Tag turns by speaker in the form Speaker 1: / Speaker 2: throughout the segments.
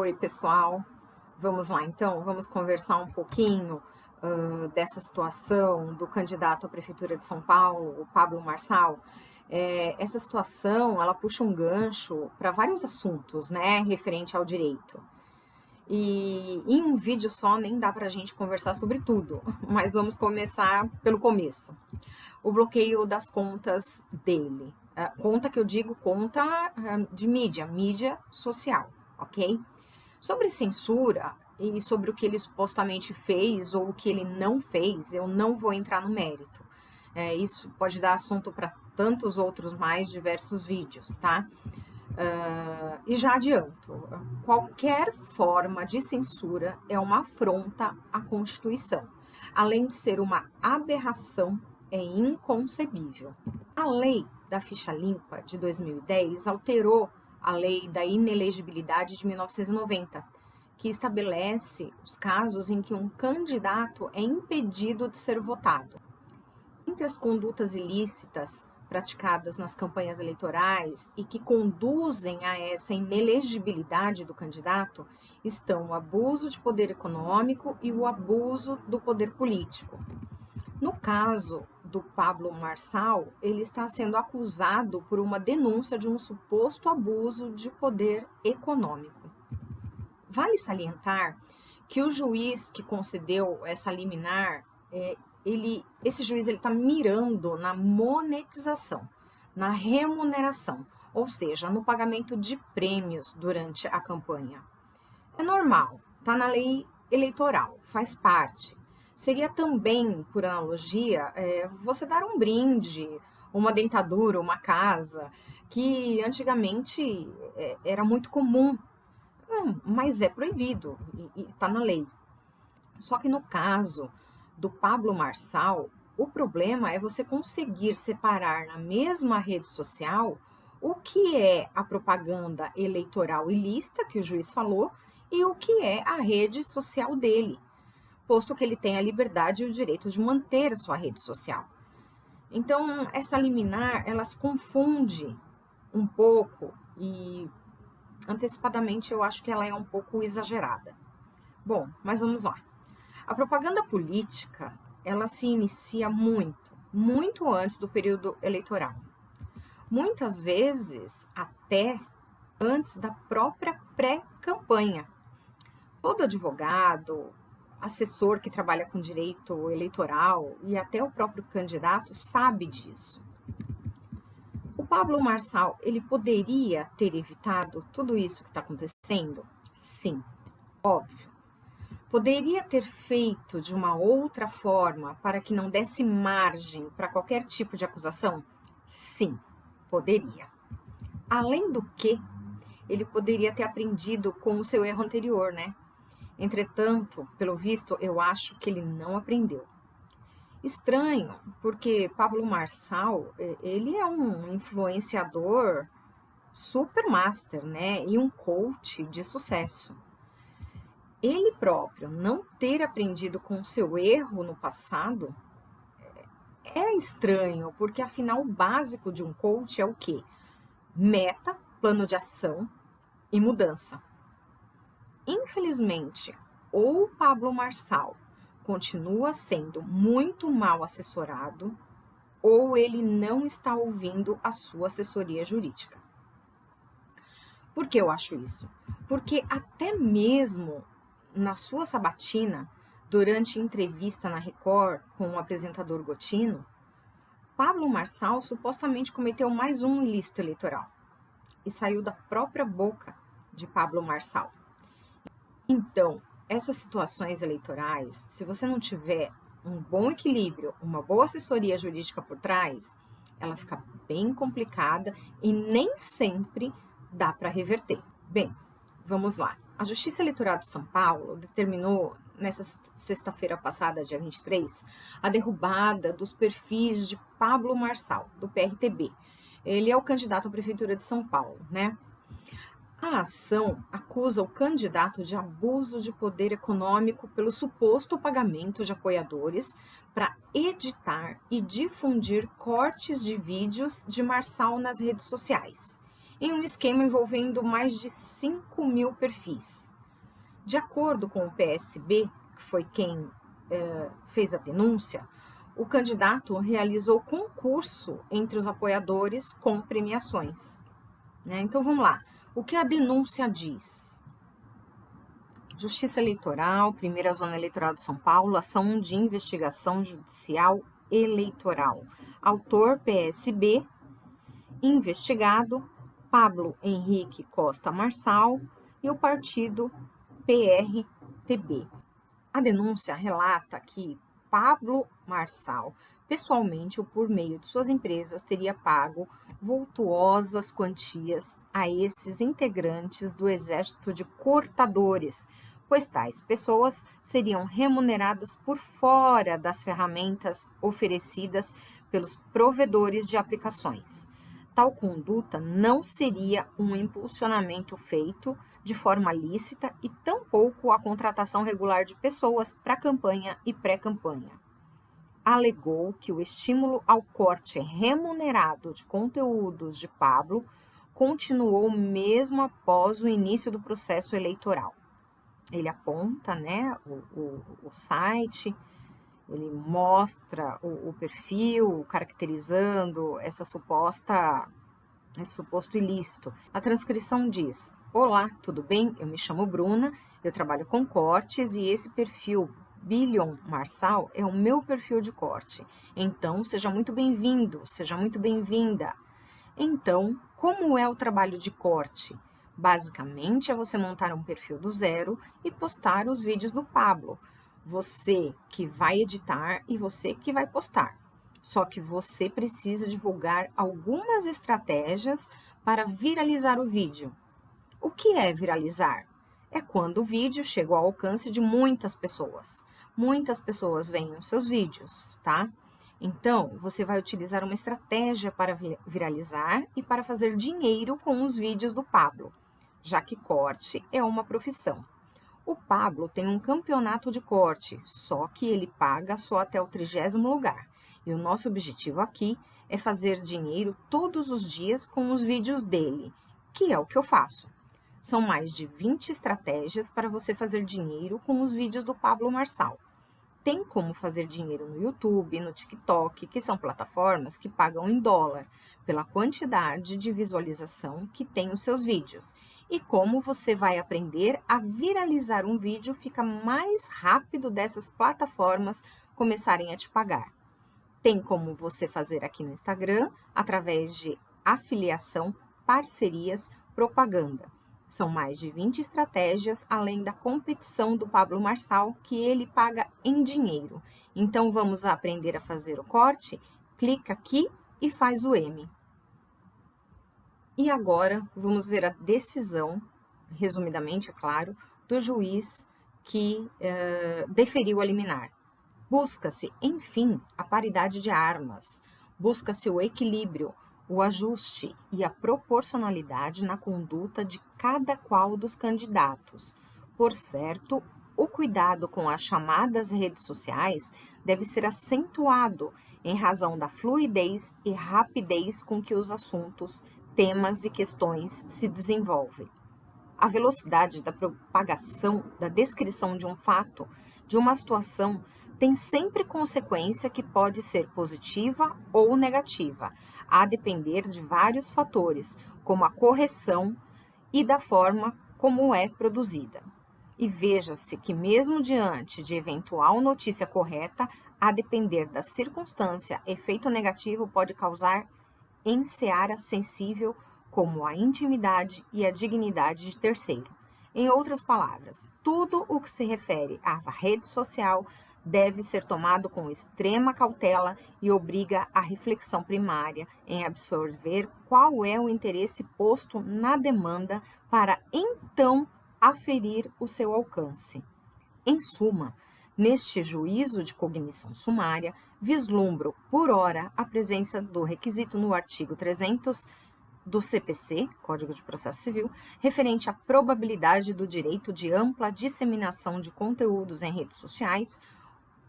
Speaker 1: Oi, pessoal. Vamos lá, então, vamos conversar um pouquinho dessa situação do candidato à Prefeitura de São Paulo, o Pablo Marçal. Essa situação, ela puxa um gancho para vários assuntos, né, referente ao direito. E em um vídeo só nem dá para a gente conversar sobre tudo, mas vamos começar pelo começo. O bloqueio das contas dele. Conta que eu digo conta de mídia social, ok? Sobre censura e sobre o que ele supostamente fez ou o que ele não fez, eu não vou entrar no mérito. Isso pode dar assunto para tantos outros mais diversos vídeos, tá? E já adianto, qualquer forma de censura é uma afronta à Constituição. Além de ser uma aberração, é inconcebível. A lei da ficha limpa de 2010 alterou a lei da inelegibilidade de 1990, que estabelece os casos em que um candidato é impedido de ser votado. Entre as condutas ilícitas praticadas nas campanhas eleitorais e que conduzem a essa inelegibilidade do candidato estão o abuso de poder econômico e o abuso do poder político. No caso do Pablo Marçal, ele está sendo acusado por uma denúncia de um suposto abuso de poder econômico. Vale salientar que o juiz que concedeu essa liminar, esse juiz está mirando na monetização, na remuneração, ou seja, no pagamento de prêmios durante a campanha. É normal, está na lei eleitoral, faz parte. Seria também, por analogia, você dar um brinde, uma dentadura, uma casa, que antigamente era muito comum, mas é proibido e está na lei. Só que no caso do Pablo Marçal, o problema é você conseguir separar na mesma rede social o que é a propaganda eleitoral ilícita, que o juiz falou, e o que é a rede social dele, posto que ele tem a liberdade e o direito de manter a sua rede social. Então, essa liminar, ela se confunde um pouco e, antecipadamente, eu acho que ela é um pouco exagerada. Bom, mas vamos lá. A propaganda política, ela se inicia muito antes do período eleitoral. Muitas vezes, até antes da própria pré-campanha. Todo advogado, assessor que trabalha com direito eleitoral e até o próprio candidato sabe disso. O Pablo Marçal, ele poderia ter evitado tudo isso que está acontecendo? Sim, óbvio. Poderia ter feito de uma outra forma para que não desse margem para qualquer tipo de acusação? Sim, poderia. Além do que, ele poderia ter aprendido com o seu erro anterior, né? Entretanto, pelo visto, eu acho que ele não aprendeu. Estranho, porque Pablo Marçal, ele é um influenciador super master, né? E um coach de sucesso. Ele próprio não ter aprendido com o seu erro no passado é estranho, porque afinal o básico de um coach é o quê? Meta, plano de ação e mudança. Infelizmente, ou Pablo Marçal continua sendo muito mal assessorado, ou ele não está ouvindo a sua assessoria jurídica. Por que eu acho isso? Porque até mesmo na sua sabatina, durante entrevista na Record com o apresentador Gotino, Pablo Marçal supostamente cometeu mais um ilícito eleitoral e saiu da própria boca de Pablo Marçal. Então, essas situações eleitorais, se você não tiver um bom equilíbrio, uma boa assessoria jurídica por trás, ela fica bem complicada e nem sempre dá para reverter. Bem, vamos lá. A Justiça Eleitoral de São Paulo determinou, nesta sexta-feira passada, dia 23, a derrubada dos perfis de Pablo Marçal, do PRTB. Ele é o candidato à Prefeitura de São Paulo, né? A ação acusa o candidato de abuso de poder econômico pelo suposto pagamento de apoiadores para editar e difundir cortes de vídeos de Marçal nas redes sociais, em um esquema envolvendo mais de 5.000 perfis. De acordo com o PSB, que foi quem fez a denúncia, o candidato realizou concurso entre os apoiadores com premiações, né? Então vamos lá. O que a denúncia diz? Justiça Eleitoral, Primeira Zona Eleitoral de São Paulo, ação de investigação judicial eleitoral. Autor PSB, investigado Pablo Henrique Costa Marçal e o partido PRTB. A denúncia relata que Pablo Marçal, pessoalmente ou por meio de suas empresas, teria pago vultuosas quantias a esses integrantes do Exército de Cortadores, pois tais pessoas seriam remuneradas por fora das ferramentas oferecidas pelos provedores de aplicações. Tal conduta não seria um impulsionamento feito de forma lícita e tampouco a contratação regular de pessoas para campanha e pré-campanha. Alegou que o estímulo ao corte remunerado de conteúdos de Pablo continuou mesmo após o início do processo eleitoral. Ele aponta, né, o site, ele mostra o perfil, caracterizando esse suposto ilícito. A transcrição diz: olá, tudo bem? Eu me chamo Bruna, eu trabalho com cortes e esse perfil Billion Marçal é o meu perfil de corte. Então, seja muito bem-vindo, seja muito bem-vinda. Então, como é o trabalho de corte? Basicamente, é você montar um perfil do zero e postar os vídeos do Pablo. Você que vai editar e você que vai postar. Só que você precisa divulgar algumas estratégias para viralizar o vídeo. O que é viralizar? É quando o vídeo chega ao alcance de muitas pessoas. Muitas pessoas veem os seus vídeos, tá? Então, você vai utilizar uma estratégia para viralizar e para fazer dinheiro com os vídeos do Pablo, já que corte é uma profissão. O Pablo tem um campeonato de corte, só que ele paga só até o 30º lugar. E o nosso objetivo aqui é fazer dinheiro todos os dias com os vídeos dele, que é o que eu faço. São mais de 20 estratégias para você fazer dinheiro com os vídeos do Pablo Marçal. Tem como fazer dinheiro no YouTube, no TikTok, que são plataformas que pagam em dólar, pela quantidade de visualização que tem os seus vídeos. E como você vai aprender a viralizar um vídeo fica mais rápido dessas plataformas começarem a te pagar. Tem como você fazer aqui no Instagram, através de afiliação, parcerias, propaganda. São mais de 20 estratégias, além da competição do Pablo Marçal, que ele paga em dinheiro. Então, vamos aprender a fazer o corte? Clica aqui e faz o M. E agora, vamos ver a decisão, resumidamente, é claro, do juiz que deferiu a liminar. Busca-se, enfim, a paridade de armas, busca-se o equilíbrio, o ajuste e a proporcionalidade na conduta de cada qual dos candidatos. Por certo, o cuidado com as chamadas redes sociais deve ser acentuado em razão da fluidez e rapidez com que os assuntos, temas e questões se desenvolvem. A velocidade da propagação, da descrição de um fato, de uma situação, tem sempre consequência que pode ser positiva ou negativa, a depender de vários fatores, como a correção e da forma como é produzida. E veja-se que, mesmo diante de eventual notícia correta, a depender da circunstância, efeito negativo pode causar em seara sensível como a intimidade e a dignidade de terceiro. Em outras palavras, tudo o que se refere à rede social deve ser tomado com extrema cautela e obriga a reflexão primária em absorver qual é o interesse posto na demanda para então aferir o seu alcance. Em suma, neste juízo de cognição sumária, vislumbro, por ora, a presença do requisito no artigo 300 do CPC, Código de Processo Civil, referente à probabilidade do direito de ampla disseminação de conteúdos em redes sociais,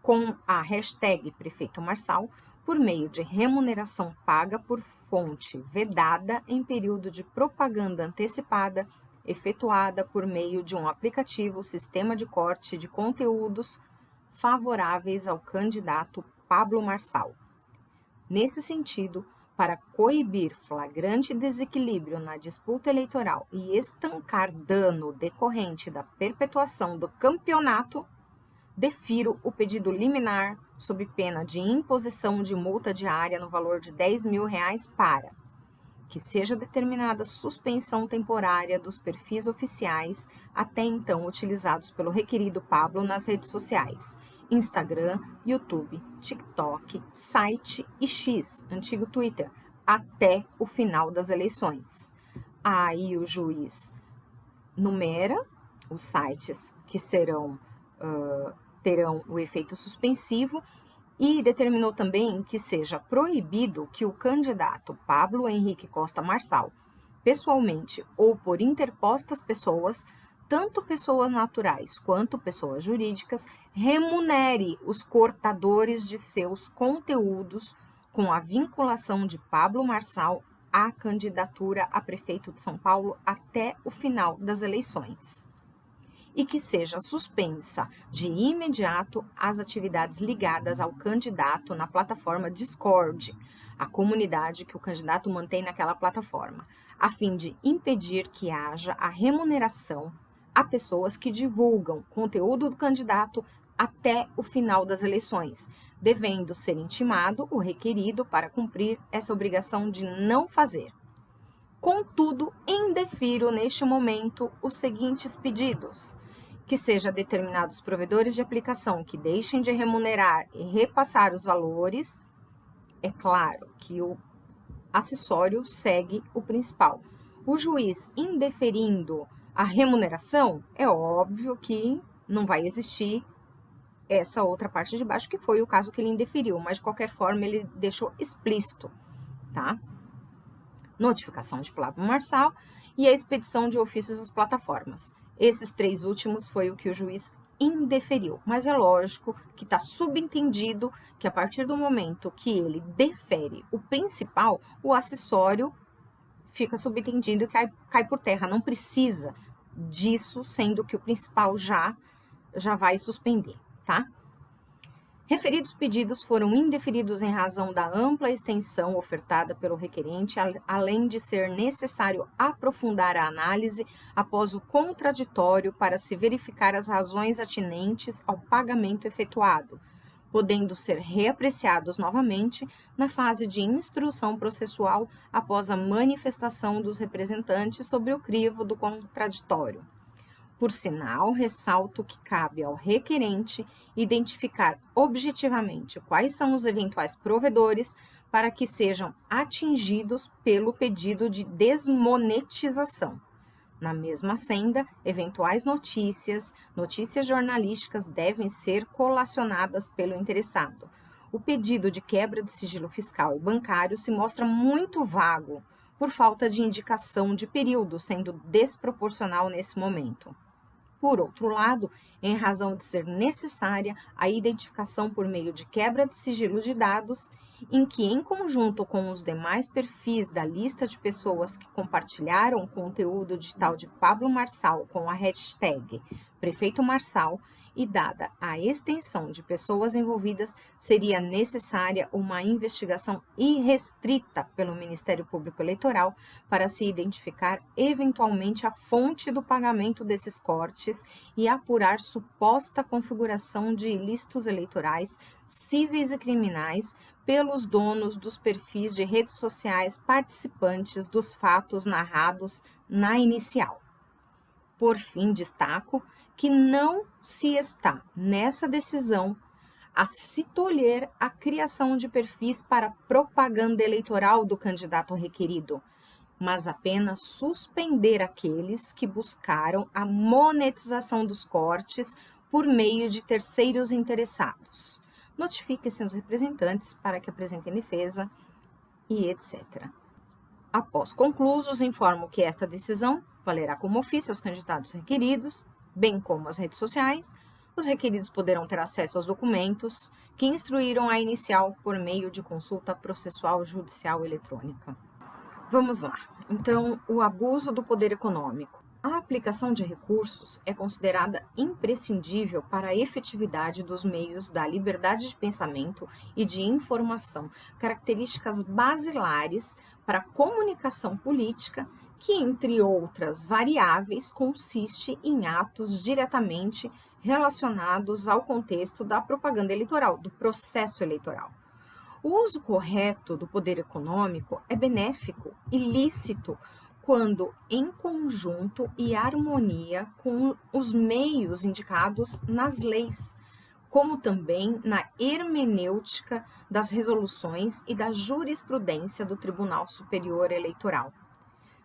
Speaker 1: com a hashtag Prefeito Marçal, por meio de remuneração paga por fonte vedada em período de propaganda antecipada, efetuada por meio de um aplicativo sistema de corte de conteúdos favoráveis ao candidato Pablo Marçal. Nesse sentido, para coibir flagrante desequilíbrio na disputa eleitoral e estancar dano decorrente da perpetuação do campeonato, defiro o pedido liminar sob pena de imposição de multa diária no valor de R$ 10.000 para que seja determinada suspensão temporária dos perfis oficiais até então utilizados pelo requerido Pablo nas redes sociais, Instagram, YouTube, TikTok, site e X, antigo Twitter, até o final das eleições. Aí o juiz numera os sites que terão o efeito suspensivo e determinou também que seja proibido que o candidato Pablo Henrique Costa Marçal, pessoalmente ou por interpostas pessoas, tanto pessoas naturais quanto pessoas jurídicas, remunere os cortadores de seus conteúdos com a vinculação de Pablo Marçal à candidatura a prefeito de São Paulo até o final das eleições. E que seja suspensa de imediato as atividades ligadas ao candidato na plataforma Discord, a comunidade que o candidato mantém naquela plataforma, a fim de impedir que haja a remuneração a pessoas que divulgam conteúdo do candidato até o final das eleições, devendo ser intimado o requerido para cumprir essa obrigação de não fazer. Contudo, indefiro neste momento os seguintes pedidos: que seja determinados provedores de aplicação que deixem de remunerar e repassar os valores. É claro que o acessório segue o principal. O juiz indeferindo a remuneração, é óbvio que não vai existir essa outra parte de baixo, que foi o caso que ele indeferiu, mas de qualquer forma ele deixou explícito, tá? Notificação de Pablo Marçal e a expedição de ofícios às plataformas. Esses 3 últimos foi o que o juiz indeferiu, mas é lógico que está subentendido que a partir do momento que ele defere o principal, o acessório fica subentendido e cai por terra, não precisa disso, sendo que o principal já vai suspender, tá? Referidos pedidos foram indeferidos em razão da ampla extensão ofertada pelo requerente, além de ser necessário aprofundar a análise após o contraditório para se verificar as razões atinentes ao pagamento efetuado, podendo ser reapreciados novamente na fase de instrução processual após a manifestação dos representantes sobre o crivo do contraditório. Por sinal, ressalto que cabe ao requerente identificar objetivamente quais são os eventuais provedores para que sejam atingidos pelo pedido de desmonetização. Na mesma senda, eventuais notícias jornalísticas devem ser colacionadas pelo interessado. O pedido de quebra de sigilo fiscal e bancário se mostra muito vago, por falta de indicação de período, sendo desproporcional nesse momento. Por outro lado, em razão de ser necessária a identificação por meio de quebra de sigilo de dados, em que, em conjunto com os demais perfis da lista de pessoas que compartilharam o conteúdo digital de Pablo Marçal com a hashtag Prefeito Marçal, e dada a extensão de pessoas envolvidas, seria necessária uma investigação irrestrita pelo Ministério Público Eleitoral para se identificar eventualmente a fonte do pagamento desses cortes e apurar suposta configuração de ilícitos eleitorais, cíveis e criminais pelos donos dos perfis de redes sociais participantes dos fatos narrados na inicial. Por fim, destaco que não se está nessa decisão a se tolher a criação de perfis para propaganda eleitoral do candidato requerido, mas apenas suspender aqueles que buscaram a monetização dos cortes por meio de terceiros interessados. Notifique seus representantes para que apresentem defesa e etc. Após conclusos, informo que esta decisão valerá como ofício aos candidatos requeridos, bem como às redes sociais. Os requeridos poderão ter acesso aos documentos que instruíram a inicial por meio de consulta processual judicial eletrônica. Vamos lá. Então, o abuso do poder econômico. A aplicação de recursos é considerada imprescindível para a efetividade dos meios da liberdade de pensamento e de informação, características basilares para a comunicação política, que, entre outras variáveis, consiste em atos diretamente relacionados ao contexto da propaganda eleitoral, do processo eleitoral. O uso correto do poder econômico é benéfico e lícito quando em conjunto e harmonia com os meios indicados nas leis, como também na hermenêutica das resoluções e da jurisprudência do Tribunal Superior Eleitoral.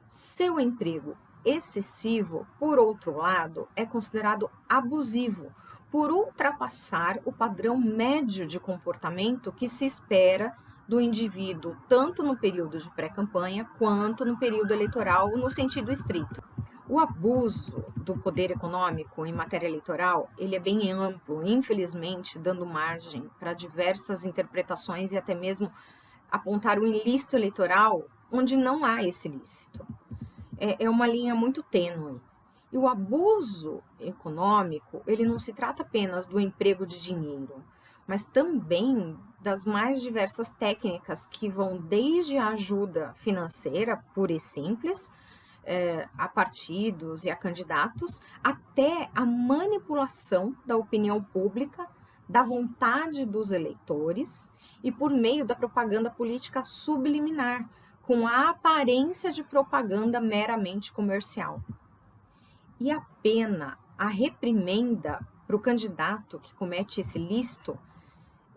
Speaker 1: Seu emprego excessivo, por outro lado, é considerado abusivo, por ultrapassar o padrão médio de comportamento que se espera do indivíduo, tanto no período de pré-campanha quanto no período eleitoral, no sentido estrito. O abuso do poder econômico em matéria eleitoral, ele é bem amplo, infelizmente, dando margem para diversas interpretações e até mesmo apontar um ilícito eleitoral onde não há esse ilícito. É uma linha muito tênue. E o abuso econômico, ele não se trata apenas do emprego de dinheiro, mas também das mais diversas técnicas que vão desde a ajuda financeira, pura e simples, a partidos e a candidatos, até a manipulação da opinião pública, da vontade dos eleitores e por meio da propaganda política subliminar, com a aparência de propaganda meramente comercial. E a pena, a reprimenda para o candidato que comete esse ilícito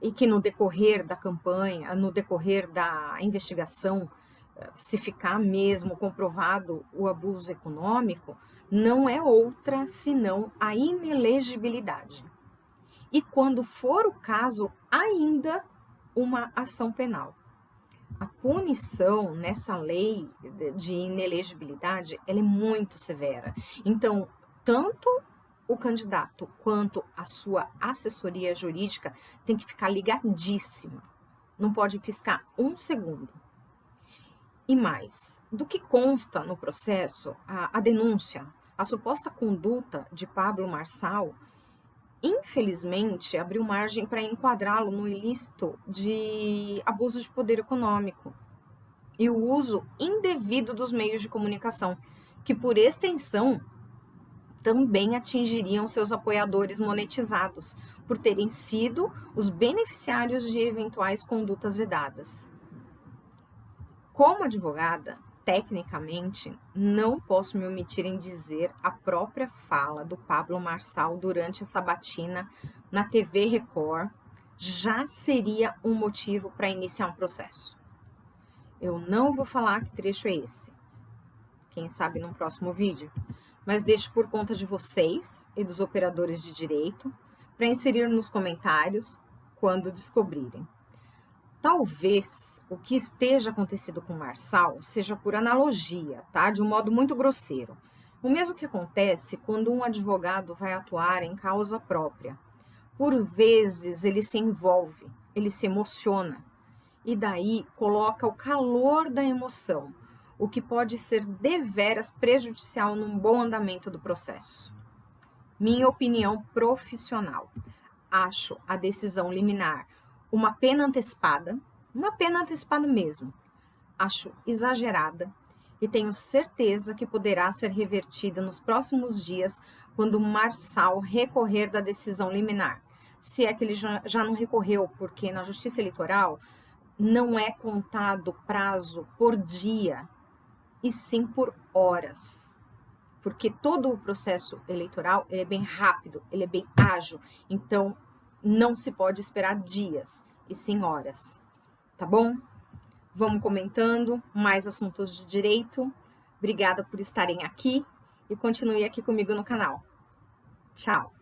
Speaker 1: e que no decorrer da campanha, no decorrer da investigação, se ficar mesmo comprovado o abuso econômico, não é outra senão a inelegibilidade. E quando for o caso, ainda uma ação penal. A punição nessa lei de inelegibilidade, ela é muito severa. Então, tanto o candidato quanto a sua assessoria jurídica tem que ficar ligadíssima. Não pode piscar um segundo. E mais, do que consta no processo, a denúncia, a suposta conduta de Pablo Marçal, infelizmente, abriu margem para enquadrá-lo no ilícito de abuso de poder econômico e o uso indevido dos meios de comunicação, que, por extensão, também atingiriam seus apoiadores monetizados, por terem sido os beneficiários de eventuais condutas vedadas. Como advogada, tecnicamente, não posso me omitir em dizer a própria fala do Pablo Marçal durante a sabatina na TV Record já seria um motivo para iniciar um processo. Eu não vou falar que trecho é esse, quem sabe no próximo vídeo, mas deixo por conta de vocês e dos operadores de direito para inserir nos comentários quando descobrirem. Talvez o que esteja acontecido com o Marçal seja por analogia, tá? De um modo muito grosseiro. O mesmo que acontece quando um advogado vai atuar em causa própria. Por vezes ele se envolve, ele se emociona e daí coloca o calor da emoção, o que pode ser deveras prejudicial num bom andamento do processo. Minha opinião profissional. Acho a decisão liminar uma pena antecipada mesmo, acho exagerada e tenho certeza que poderá ser revertida nos próximos dias quando o Marçal recorrer da decisão liminar. Se é que ele já não recorreu, porque na Justiça Eleitoral não é contado prazo por dia, e sim por horas. Porque todo o processo eleitoral ele é bem rápido, ele é bem ágil, então não se pode esperar dias, e sim horas, tá bom? Vamos comentando mais assuntos de direito. Obrigada por estarem aqui e continue aqui comigo no canal. Tchau!